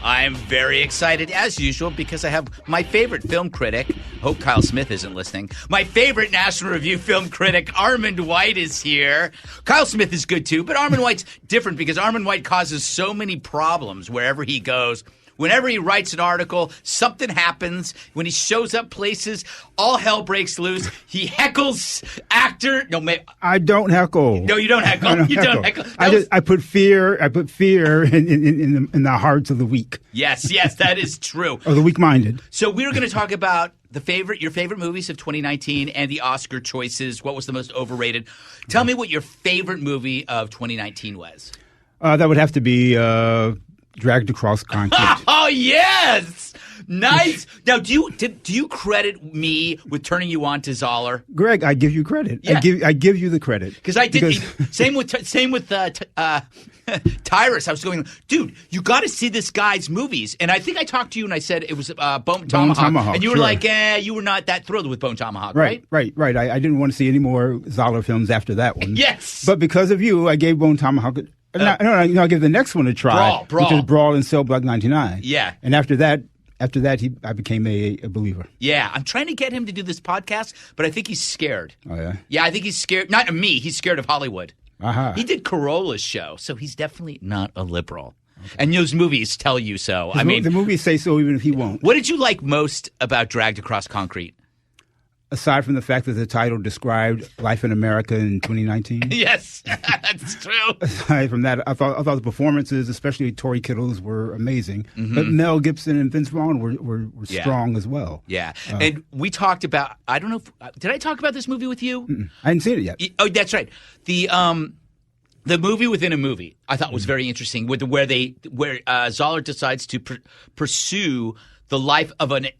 I'm very excited, as usual, because I have my favorite film critic. Hope Kyle Smith isn't listening. My favorite National Review film critic, Armond White, is here. Kyle Smith is good, too, but Armond White's different because Armond White causes so many problems wherever he goes. Whenever he writes an article, something happens. When he shows up places, all hell breaks loose. He heckles actor. No, I don't heckle. No, you don't heckle. Don't heckle. I put fear in the hearts of the weak. Yes, that is true. Or the weak-minded. So we're going to talk about your favorite movies of 2019 and the Oscar choices. What was the most overrated? Tell me what your favorite movie of 2019 was. That would have to be Dragged Across Concrete. Oh, yes! Nice. Now, do you credit me with turning you on to Zoller? Greg, I give you credit. Yeah. I give you the credit. Because I did. Same with Tyrus. I was going, dude, you got to see this guy's movies. And I think I talked to you and I said it was Bone Tomahawk. And you were like, you were not that thrilled with Bone Tomahawk, right? Right. I didn't want to see any more Zoller films after that one. Yes. But because of you, I gave Bone Tomahawk I'll give the next one a try. Brawl. Which is Brawl in Cell Block 99. Yeah. And after that, I became a believer. Yeah. I'm trying to get him to do this podcast, but I think he's scared. Oh, yeah? Yeah, I think he's scared. Not of me. He's scared of Hollywood. Uh-huh. He did Corolla's show, so he's definitely not a liberal. Okay. And those movies tell you so. The movies say so even if he won't. What did you like most about Dragged Across Concrete? Aside from the fact that the title described life in America in 2019. Yes, that's true. Aside from that, I thought the performances, especially Tory Kittles, were amazing. Mm-hmm. But Mel Gibson and Vince Vaughn were strong as well. Yeah, and we talked about. I don't know. Did I talk about this movie with you? Mm-mm. I hadn't seen it yet. Oh, that's right. The movie within a movie I thought was very interesting. Where Zoller decides to pursue the life of a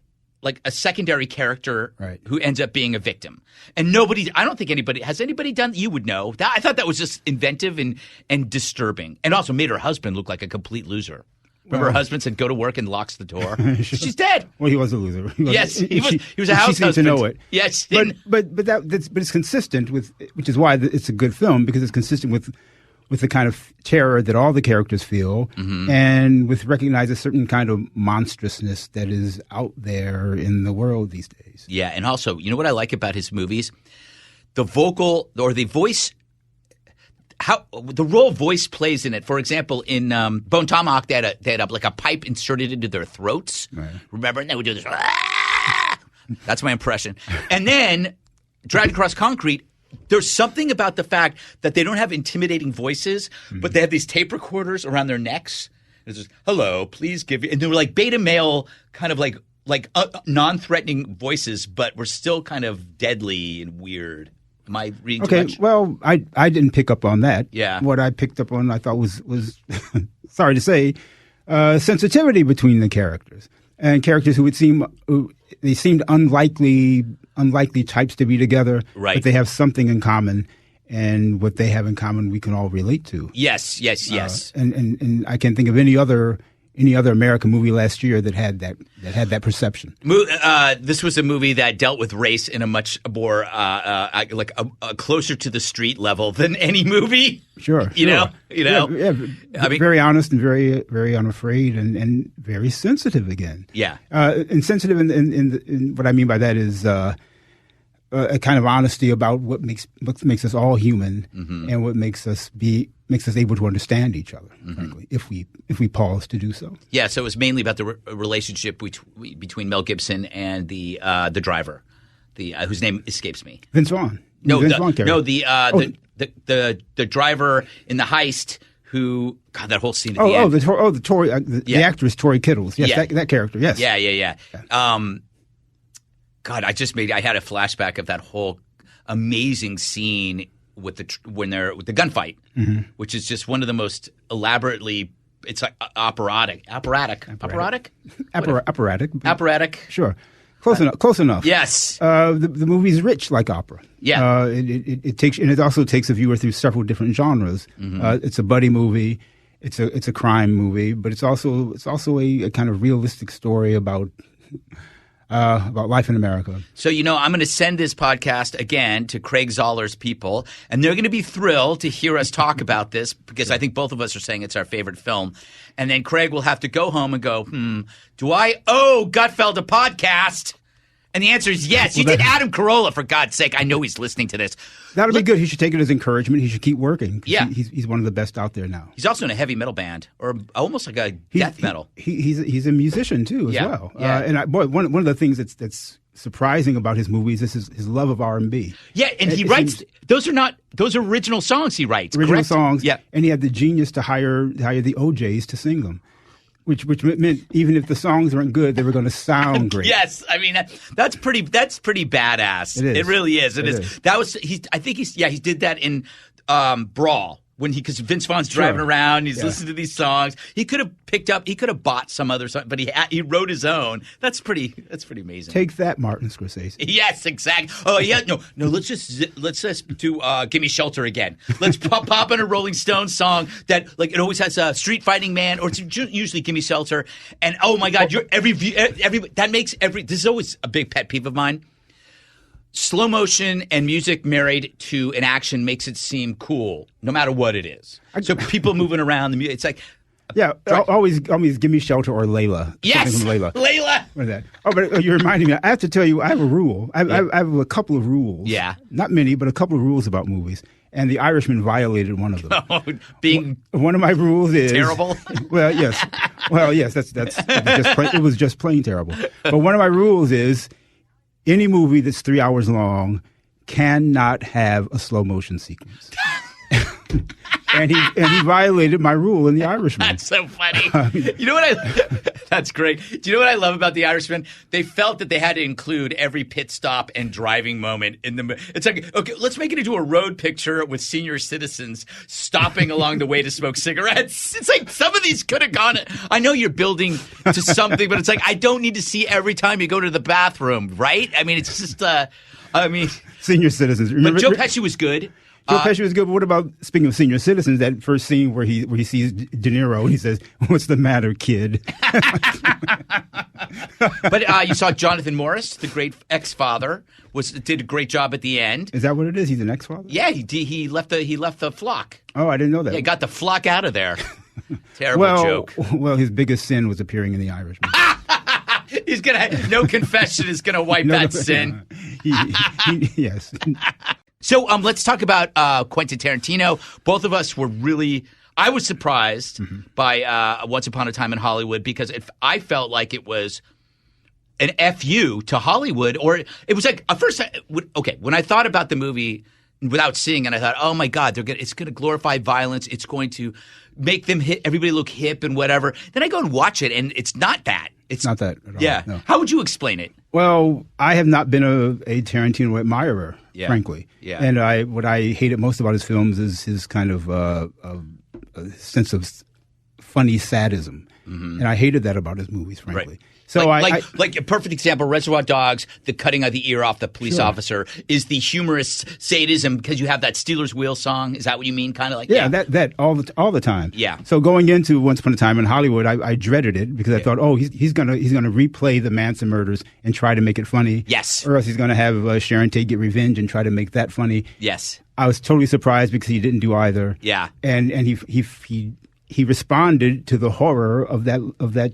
secondary character who ends up being a victim. And I don't think has anybody done, you would know. I thought that was just inventive and disturbing. And also made her husband look like a complete loser. Remember her husband said, go to work and locks the door. She's dead. Well, he was a loser. He was a house husband. She seemed to know it. Yes. But it's consistent with, which is why it's a good film, because it's consistent with the kind of terror that all the characters feel, and with recognize a certain kind of monstrousness that is out there in the world these days. Yeah, and also, you know what I like about his movies? The vocal or the voice, how the role voice plays in it. For example, in Bone Tomahawk, they had like a pipe inserted into their throats. Right. Remember? And they would do this. That's my impression. And then Dragged Across Concrete, there's something about the fact that they don't have intimidating voices, but they have these tape recorders around their necks. It's just, hello, please give you. And they were like beta male, kind of like non-threatening voices, but were still kind of deadly and weird. Am I reading too much? Well, I didn't pick up on that. Yeah. What I picked up on, I thought was sorry to say, sensitivity between the characters. And characters who seemed unlikely types to be together, right? But they have something in common, and what they have in common we can all relate to. Yes. And I can't think of any other American movie last year that had that perception. This was a movie that dealt with race in a much more closer to the street level than any movie. Sure. You know. Yeah, I mean, very honest and very very unafraid and very sensitive again. Yeah. And sensitive in what I mean by that is a kind of honesty about what makes us all human, and what makes us able to understand each other, frankly, if we pause to do so. Yeah, so it was mainly about the relationship between Mel Gibson and the driver, whose name escapes me. Vince Vaughn. The driver in the heist who, God, that whole scene at the end. The actress Tory Kittles. Yes, that character. Yes. Yeah. God, I had a flashback of that whole amazing scene with the gunfight, which is just one of the most elaborately. It's like operatic. Sure, close enough. Yes, the movie's rich like opera. Yeah, it also takes a viewer through several different genres. It's a buddy movie. It's a crime movie, but it's also a kind of realistic story about about life in America. So, I'm going to send this podcast again to Craig Zoller's people, and they're going to be thrilled to hear us talk about this because I think both of us are saying it's our favorite film. And then Craig will have to go home and go, do I owe Gutfeld a podcast? And the answer is yes. You did Adam Carolla, for God's sake. I know he's listening to this. That'll be good. He should take it as encouragement. He should keep working. Yeah. He's one of the best out there now. He's also in a heavy metal band, or almost like a death metal. He's a musician, too, as well. Yeah. One of the things that's surprising about his movies is his love of R&B. Yeah, and he writes – those are original songs he writes, original correct? songs. Yeah. And he had the genius to hire the OJs to sing them. Which meant even if the songs weren't good, they were going to sound great. Yes, I mean that's pretty badass. It is. It really is. It is. That was he did that in Brawl because Vince Vaughn's driving around, he's listening to these songs. He could have bought some other song, but he wrote his own. That's pretty amazing. Take that, Martin Scorsese. Yes, exactly. Oh yeah, no. Let's just do "Gimme Shelter" again. Let's pop in a Rolling Stones song that it always has a Street Fighting Man, or it's usually "Gimme Shelter." And oh my God, that makes this is always a big pet peeve of mine. Slow motion and music married to an action makes it seem cool, no matter what it is. So people moving around, the music, it's like. Yeah, always give me Shelter or Layla. Yes, Layla. What is that? Oh, but you're reminding me. I have to tell you, I have a rule. I have a couple of rules. Yeah. Not many, but a couple of rules about movies. And The Irishman violated one of them. One of my rules is terrible. Well, yes. It was just plain terrible. But one of my rules is any movie that's 3 hours long cannot have a slow motion sequence. And he violated my rule in The Irishman. That's so funny. That's great. Do you know what I love about The Irishman? They felt that they had to include every pit stop and driving moment in the movie. It's like, okay, let's make it into a road picture with senior citizens stopping along the way to smoke cigarettes. It's like some of these could have gone. I know you're building to something, but it's like I don't need to see every time you go to the bathroom, right? I mean, it's just, senior citizens. Remember, but Joe Pesci was good. Joe Pesci was good, but what about, speaking of senior citizens, that first scene where he sees De Niro and he says, "What's the matter, kid?" But you saw Jonathan Morris, the great ex-father, did a great job at the end. Is that what it is? He's an ex-father? Yeah, he left the flock. Oh, I didn't know that. Yeah, got the flock out of there. Terrible joke. Well, his biggest sin was appearing in The Irishman. He's no confession is gonna wipe that sin. Yes. So let's talk about Quentin Tarantino. Both of us were I was surprised by Once Upon a Time in Hollywood because I felt like it was an FU to Hollywood, or it was like at first. When I thought about the movie without seeing it, I thought, oh my God, it's going to glorify violence. It's going to make everybody look hip and whatever. Then I go and watch it, and it's not that. It's not that at all. Yeah. No. How would you explain it? Well, I have not been a Tarantino admirer, frankly. Yeah. And what I hated most about his films is his kind of a sense of funny sadism. Mm-hmm. And I hated that about his movies, frankly. Right. So like a perfect example, Reservoir Dogs, the cutting of the ear off the police officer is the humorous sadism because you have that Steelers Wheel song. Is that what you mean? Kind of like that all the time. Yeah. So going into Once Upon a Time in Hollywood, I dreaded it because I thought, oh, he's gonna replay the Manson murders and try to make it funny. Yes. Or else he's gonna have Sharon Tate get revenge and try to make that funny. Yes. I was totally surprised because he didn't do either. Yeah. And he responded to the horror of that.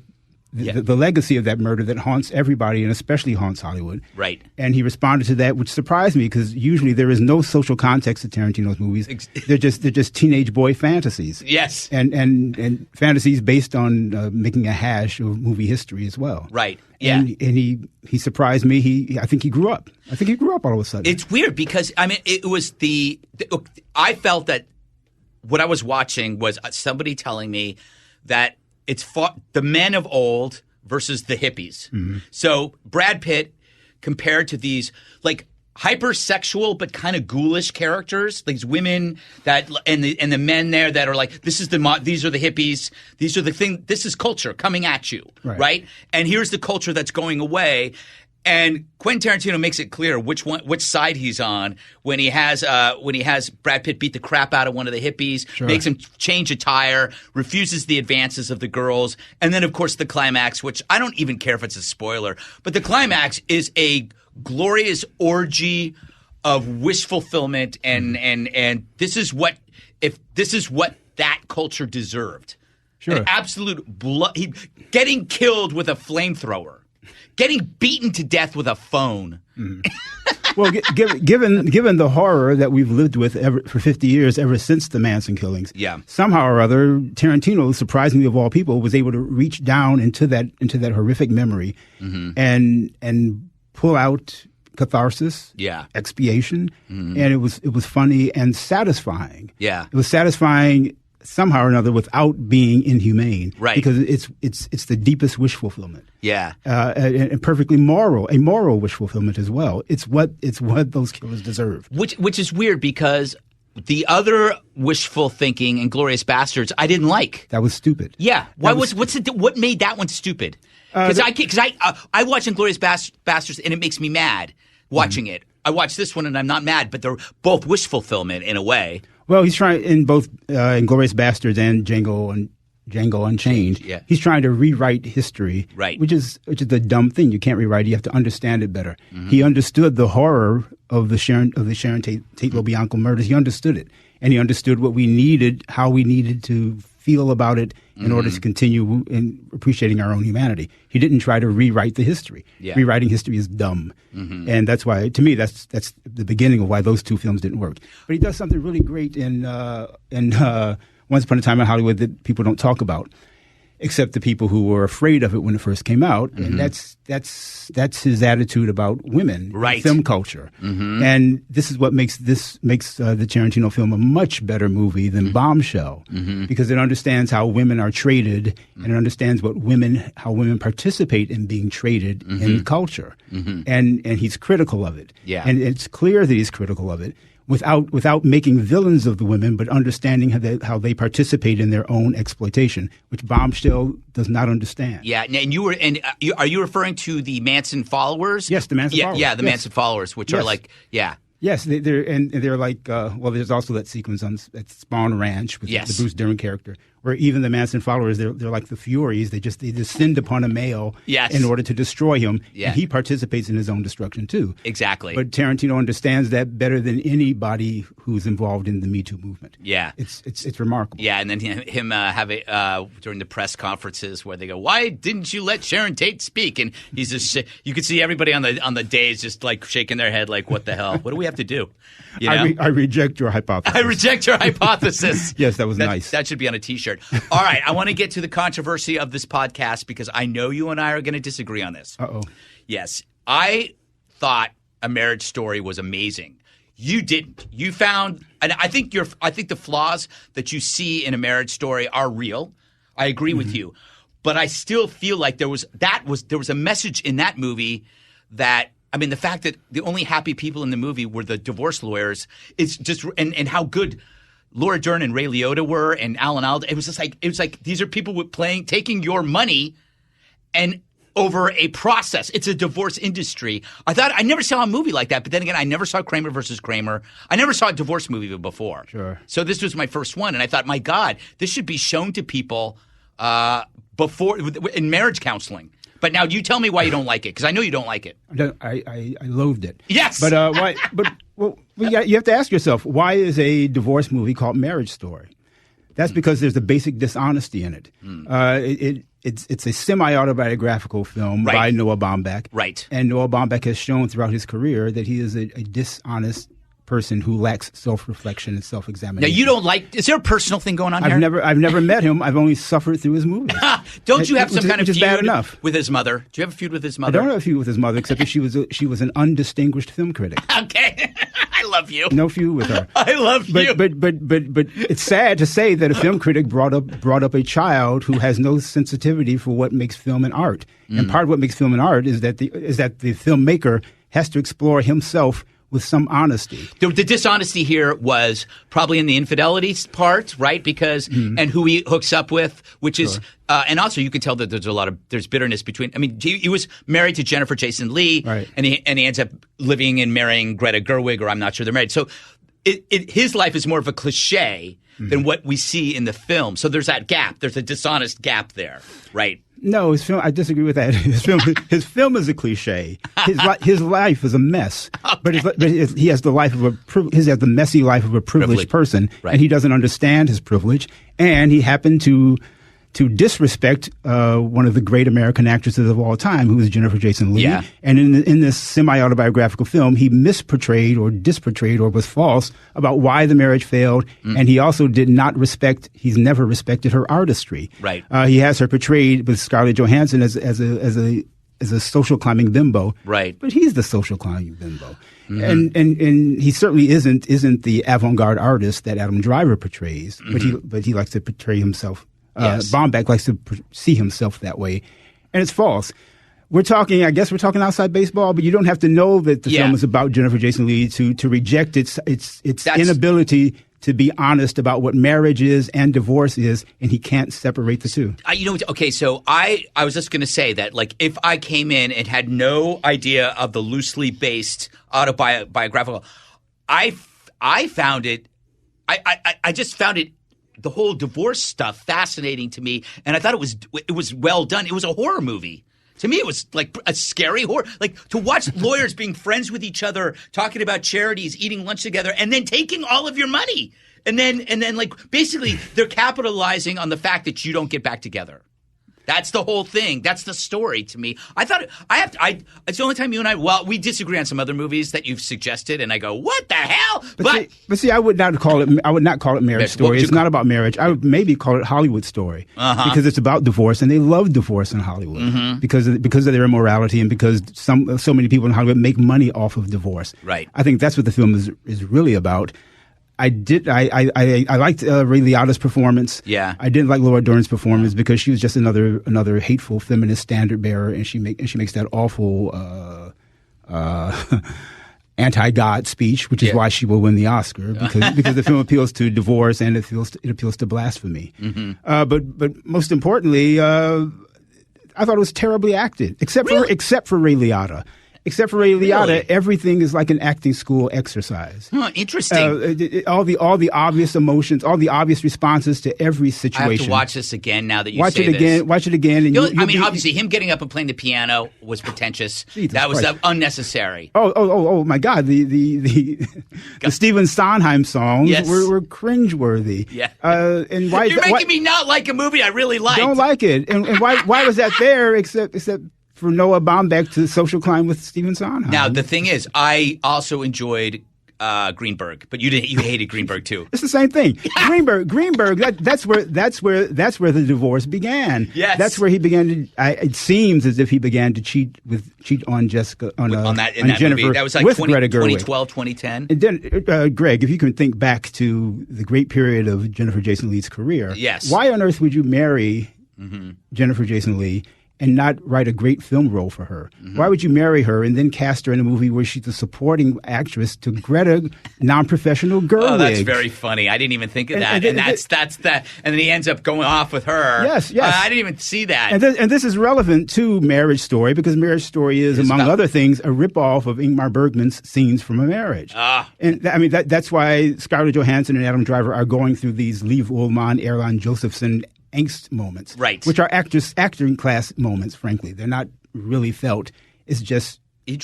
The legacy of that murder that haunts everybody and especially haunts Hollywood. Right. And he responded to that, which surprised me because usually there is no social context to Tarantino's movies. They're just teenage boy fantasies. Yes. And fantasies based on making a hash of movie history as well. Right. Yeah. And he surprised me. I think he grew up. I think he grew up all of a sudden. It's weird because it was I felt that what I was watching was somebody telling me that it's the men of old versus the hippies. Mm-hmm. So Brad Pitt compared to these like hypersexual but kind of ghoulish characters, these women and the men there that are like, these are the hippies, these are the thing. This is culture coming at you, right? And here's the culture that's going away. And Quentin Tarantino makes it clear which side he's on when he has Brad Pitt beat the crap out of one of the hippies, makes him change a tire, refuses the advances of the girls, and then of course the climax, which I don't even care if it's a spoiler, but the climax is a glorious orgy of wish fulfillment, and this is what that culture deserved. An absolute getting killed with a flamethrower. Getting beaten to death with a phone. Well, given the horror that we've lived with for 50 years, ever since the Manson killings, somehow or other, Tarantino, surprisingly of all people, was able to reach down into that horrific memory and pull out catharsis, expiation, and it was funny and satisfying. It was satisfying somehow or another without being inhumane, because it's the deepest wish fulfillment, and perfectly a moral wish fulfillment as well. It's what those killers deserve. Which is weird because the other wishful thinking in Glorious Bastards I didn't like. That was stupid. Yeah, what made that one stupid? Because I watch Inglourious Bastards and it makes me mad watching it. I watch this one and I'm not mad, but they're both wish fulfillment in a way. Well, he's trying in both Inglourious Bastards and Django Unchained. He's trying to rewrite history, which is the dumb thing. You can't rewrite it. You have to understand it better. He understood the horror of the Sharon Tate LaBianca murders. He understood it, and he understood what we needed, how we needed to feel about it in order to continue in appreciating our own humanity. He didn't try to rewrite the history. Rewriting history is dumb, and that's why, to me, that's the beginning of why those two films didn't work. But he does something really great in Once Upon a Time in Hollywood that people don't talk about, except the people who were afraid of it when it first came out, and that's his attitude about women, film culture, and this is what makes the Tarantino film a much better movie than Bombshell, because it understands how women are traded, and it understands how women participate in being traded in culture, and he's critical of it, and it's clear that he's critical of it. Without making villains of the women, but understanding how they participate in their own exploitation, which Bombshell does not understand. Yeah, and are you referring to the Manson followers? Yes, the Manson followers. Yeah, the Manson followers, which are like, Yes, they're like, well, there's also that sequence at Spawn Ranch with the Bruce Dern character, where even the Manson followers, they're like the Furies. They descend upon a male in order to destroy him. And he participates in his own destruction too. Exactly. But Tarantino understands that better than anybody who's involved in the Me Too movement. Yeah. It's remarkable. Yeah, and then him during the press conferences where they go, "Why didn't you let Sharon Tate speak?" And he's just, you could see everybody on the days just like shaking their head like, "What the hell? What do we have to do?" You know? I reject your hypothesis. I reject your hypothesis. Yes, that was nice. That should be on a T-shirt. All right, I want to get to the controversy of this podcast because I know you and I are going to disagree on this. Uh-oh. Yes, I thought A Marriage Story was amazing. You didn't. You found, and I think the flaws that you see in A Marriage Story are real. I agree with you, but I still feel like there was a message in that movie that. I mean, the fact that the only happy people in the movie were the divorce lawyers, it's just and how good Laura Dern and Ray Liotta were, and Alan Alda. It was like these are people taking your money and over a process. It's a divorce industry. I never saw a movie like that, but then again, I never saw Kramer versus Kramer. I never saw a divorce movie before. Sure. So this was my first one, and I thought, my God, this should be shown to people before in marriage counseling. But now you tell me why you don't like it, because I know you don't like it. I loathed it. Yes. But why? You have to ask yourself, why is a divorce movie called Marriage Story? That's because there's a basic dishonesty in it. It's a semi-autobiographical film by Noah Baumbach. Right. And Noah Baumbach has shown throughout his career that he is a dishonest person who lacks self-reflection and self-examination. Now, you don't like – is there a personal thing going on here? I've never met him. I've only suffered through his movies. Don't you have some kind of feud bad enough. with his mother? Do you have a feud with his mother? I don't have a feud with his mother, except that she was an undistinguished film critic. Okay. I love you. No feud with her. I love you. But it's sad to say that a film critic brought up a child who has no sensitivity for what makes film and art. And part of what makes film and art is that the filmmaker has to explore himself with some honesty. The dishonesty here was probably in the infidelity part, right? Because and who he hooks up with, which is and also you can tell that there's bitterness between. I mean, he was married to Jennifer Jason Leigh, right. and he ends up living and marrying Greta Gerwig, or I'm not sure they're married. So his life is more of a cliche than what we see in the film. So there's that gap. There's a dishonest gap there, right? No, his film. I disagree with that. His film is a cliche. His life is a mess. Okay. But he has the life of he has the messy life of a privileged person, right. and he doesn't understand his privilege. And he happened to disrespect one of the great American actresses of all time, who was Jennifer Jason Leigh. Yeah. And in this semi-autobiographical film, he misportrayed or disportrayed or was false about why the marriage failed. And he also did not respect. He's never respected her artistry. Right. He has her portrayed with Scarlett Johansson as a social climbing bimbo. Right. But he's the social climbing bimbo. And he certainly isn't the avant-garde artist that Adam Driver portrays. But he likes to portray himself. Yes. Baumbach likes to see himself that way, and it's false. I guess we're talking outside baseball, but you don't have to know that the film is about Jennifer Jason Leigh to reject its inability to be honest about what marriage is and divorce is, and he can't separate the two. Okay, so I was just going to say that, like, if I came in and had no idea of the loosely based autobiographical, I found it. I just found it. The whole divorce stuff fascinating to me, and I thought it was well done. It was a horror movie. To me, it was like a scary horror. Like, to watch lawyers being friends with each other, talking about charities, eating lunch together, and then taking all of your money. And then like, basically they're capitalizing on the fact that you don't get back together. That's the whole thing. That's the story to me. I thought it's the only time you and I, we disagree on some other movies that you've suggested, and I go, what the hell? But see, I would not call it Marriage Story. It's not about marriage. I would maybe call it Hollywood Story because it's about divorce, and they love divorce in Hollywood because of their immorality and because so many people in Hollywood make money off of divorce. Right. I think that's what the film is really about. I liked Ray Liotta's performance. Yeah. I didn't like Laura Dern's performance because she was just another hateful feminist standard bearer, and she makes that awful anti-God speech, which is why she will win the Oscar because the film appeals to divorce and it appeals to blasphemy. But most importantly, I thought it was terribly acted, except for Ray Liotta. Except for Ray Liotta, Really? Everything is like an acting school exercise. Huh, interesting. All the obvious emotions, all the obvious responses to every situation. I have to watch this again now that you watch say it again. this. Watch it again. And Obviously, him getting up and playing the piano was pretentious. That was Christ. Unnecessary. Oh my God! The Stephen Sondheim songs were cringeworthy. Yeah. And why You're making me not like a movie I really like. Don't like it. And why was that there? Except for Noah Baumbach to social climb with Stephen Sondheim. Now the thing is, I also enjoyed Greenberg, but you hated Greenberg too. It's the same thing. Greenberg. That's where the divorce began. Yes, that's where he began to. It seems as if he began to cheat on Jessica on Jennifer movie. That was like Greta Gerwig. 2012, 2010. And then, Greg, if you can think back to the great period of Jennifer Jason Leigh's career, yes. Why on earth would you marry Jennifer Jason Leigh and not write a great film role for her? Why would you marry her and then cast her in a movie where she's a supporting actress to Greta, non-professional Gerwig? Oh, that's very funny. I didn't even think of that. And that's that. And then he ends up going off with her. Yes. I didn't even see that. And this is relevant to Marriage Story because Marriage Story is, among other things, a ripoff of Ingmar Bergman's Scenes from a Marriage. And I mean, that's why Scarlett Johansson and Adam Driver are going through these Liv Ullmann, Erland Josephson angst moments, right? Which are acting class moments. Frankly, they're not really felt. It's just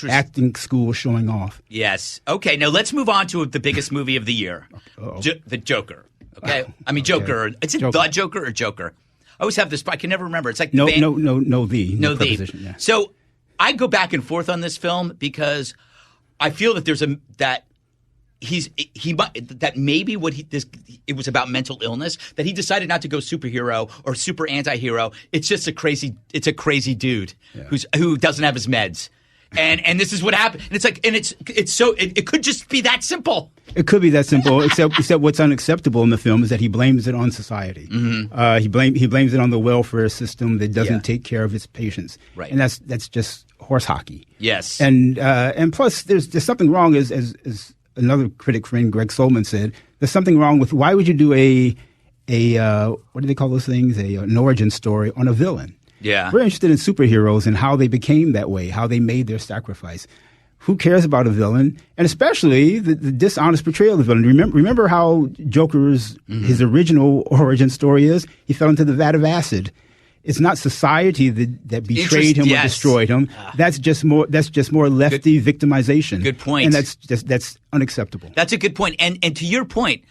acting school showing off. Yes. Okay. Now let's move on to the biggest movie of the year, The Joker. Okay. I mean, Joker. Is it Joker. The Joker or Joker? I always have this. I can never remember. It's like no. The. Yeah. So I go back and forth on this film because I feel that there's that maybe it was about mental illness, that he decided not to go superhero or super anti-hero. It's just a crazy dude who doesn't have his meds. and this is what happened. And it's like, and it could just be that simple. It could be that simple, except what's unacceptable in the film is that he blames it on society. He blames it on the welfare system that doesn't take care of its patients, right? And that's just horse hockey. Yes, and plus there's something wrong, as another critic friend, Greg Solman, said. There's something wrong with why would you do a what do they call those things? An origin story on a villain. Yeah, we're interested in superheroes and how they became that way, how they made their sacrifice. Who cares about a villain? And especially the dishonest portrayal of the villain. Remember how Joker's his original origin story is? He fell into the vat of acid. It's not society that betrayed him or destroyed him. That's just more lefty victimization. Good point. And that's unacceptable. That's a good point. And to your point,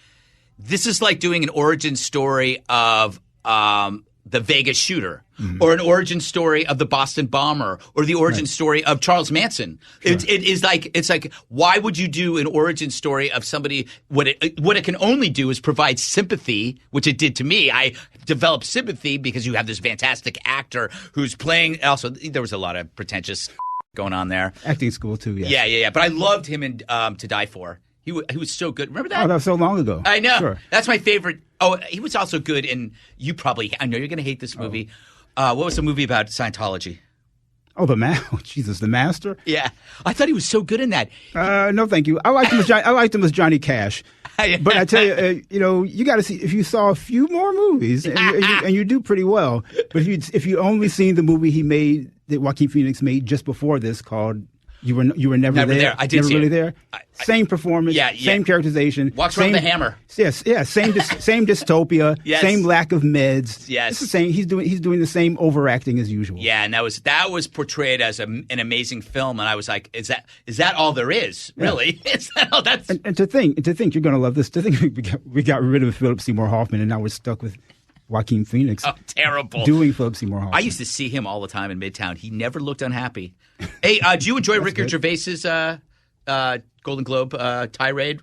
this is like doing an origin story of the Vegas shooter, or an origin story of the Boston bomber, or the origin story of Charles Manson. Sure. It's like why would you do an origin story of somebody? What it can only do is provide sympathy, which it did to me. I developed sympathy because you have this fantastic actor who's playing. Also, there was a lot of pretentious going on there. Acting school too. Yes. Yeah. But I loved him in To Die For. He was so good. Remember that? Oh, that was so long ago. I know. Sure. That's my favorite. Oh, he was also good in. I know you're going to hate this movie. What was the movie about Scientology? Oh, The Master? Yeah. I thought he was so good in that. No, thank you. I liked him as Johnny Cash. But I tell you, you got to see, if you saw a few more movies, and you do pretty well. But if you only seen the movie he made, that Joaquin Phoenix made just before this, called You Were Never There. I did never see really it. there. Same performance, same characterization. Walks around with a hammer. Yes, same dystopia, same lack of meds. Yes. It's the same. He's doing the same overacting as usual. Yeah, and that was portrayed as an amazing film, and I was like, is that all there is? Really? Is that all that's and to think you're going to love this. To think we got rid of Philip Seymour Hoffman, and now we're stuck with Joaquin Phoenix. Oh, terrible. Doing Philip Seymour Hoffman. I used to see him all the time in Midtown. He never looked unhappy. Hey, do you enjoy Ricky Gervais's Golden Globe tirade?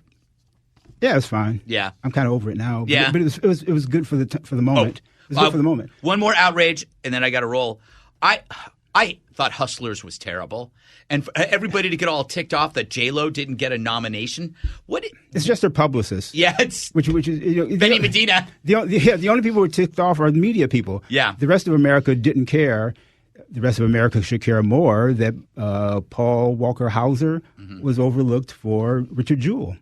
Yeah, it's fine. Yeah, I'm kind of over it now. Yeah, but it was good for the moment. It was good for the moment. One more outrage, and then I got to roll. I thought Hustlers was terrible, and for everybody to get all ticked off that J-Lo didn't get a nomination. It's just her publicist. Yeah, it's which is Benny Medina. The only people who were ticked off are the media people. Yeah, the rest of America didn't care. The rest of America should care more that Paul Walker Hauser was overlooked for Richard Jewell.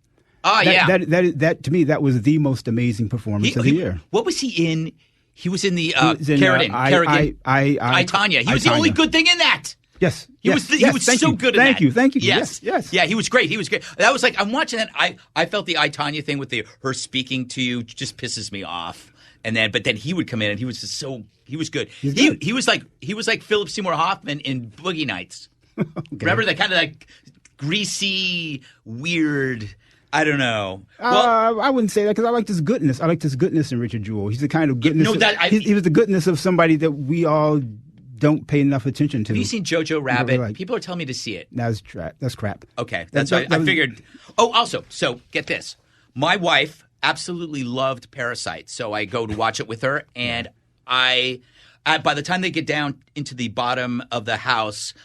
Oh, That to me, that was the most amazing performance of the year. What was he in? He was in the Kerrigan. I, Tonya. He was the only good thing in that. Yes. He was so good in that. Thank you. Yes. Yeah, he was great. That was like, I'm watching that. I felt the I, Tonya thing with her speaking to you just pisses me off. But then he would come in and he was just he was good. He was like Philip Seymour Hoffman in Boogie Nights. Okay. Remember that kind of like greasy, weird. I don't know. Well, I wouldn't say that because I liked his goodness. I liked his goodness in Richard Jewell. He's the kind of goodness. He was the goodness of somebody that we all don't pay enough attention to. Have you seen Jojo Rabbit? People are telling me to see it. That's crap. Okay, I figured. Oh, also, so get this. My wife absolutely loved Parasite, so I go to watch it with her, and by the time they get down into the bottom of the house,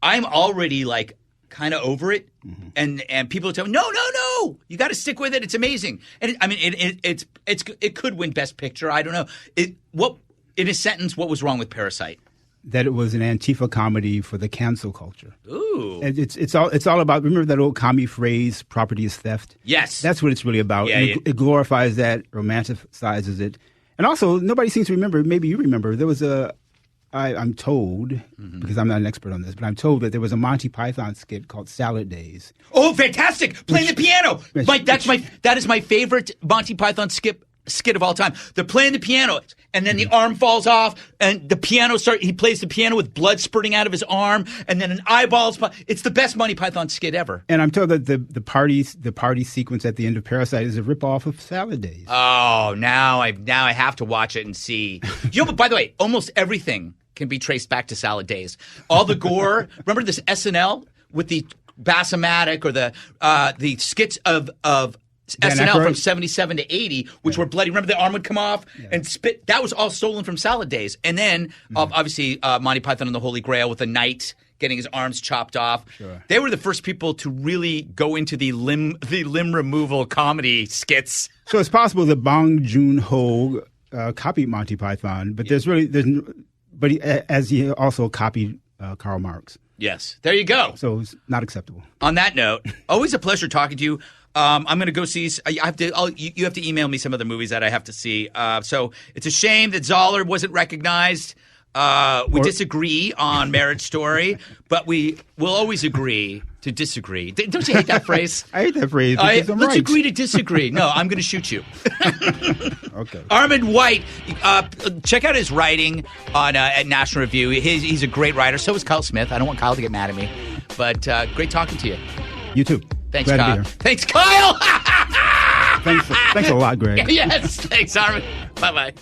I'm already like kind of over it, and people tell me, no, you got to stick with it. It's amazing, and it could win Best Picture. I don't know. In a sentence, what was wrong with Parasite? That it was an Antifa comedy for the cancel culture. Ooh, and it's all about. Remember that old commie phrase, "Property is theft." Yes, that's what it's really about. Yeah, it glorifies that, romanticizes it, and also nobody seems to remember. Maybe you remember there was I'm told, because I'm not an expert on this, but I'm told that there was a Monty Python skit called Salad Days. Oh, fantastic! Playing the piano. That is my favorite Monty Python skit of all time. They're playing the piano, and then the arm falls off, and the piano he plays the piano with blood spurting out of his arm, and then an eyeball's. It's the best Monty Python skit ever. And I'm told that the party sequence at the end of Parasite is a ripoff of Salad Days. Oh, now I have to watch it and see. But by the way, almost everything can be traced back to Salad Days. All the gore. Remember this SNL with the Bassomatic or the skits of SNL from 77 to 80, which were bloody. Remember the arm would come off and spit? That was all stolen from Salad Days. And then, obviously, Monty Python and the Holy Grail with the knight getting his arms chopped off. Sure. They were the first people to really go into the limb removal comedy skits. So it's possible that Bong Joon-ho copied Monty Python, but as he also copied Karl Marx. Yes. There you go. So it's not acceptable. On that note, always a pleasure talking to you. I'm going to go see. You have to email me some of the movies that I have to see. So it's a shame that Zoller wasn't recognized. We disagree on Marriage Story, but we will always agree to disagree. Don't you hate that phrase? I hate that phrase. Let's agree to disagree. No, I'm going to shoot you. Okay. Armond White, check out his writing on at National Review. He's a great writer. So is Kyle Smith. I don't want Kyle to get mad at me, but great talking to you. You too. Thanks, Glad Kyle. to be here. Thanks, Kyle. Thanks a lot, Greg. Yes, thanks, Armond. Bye-bye.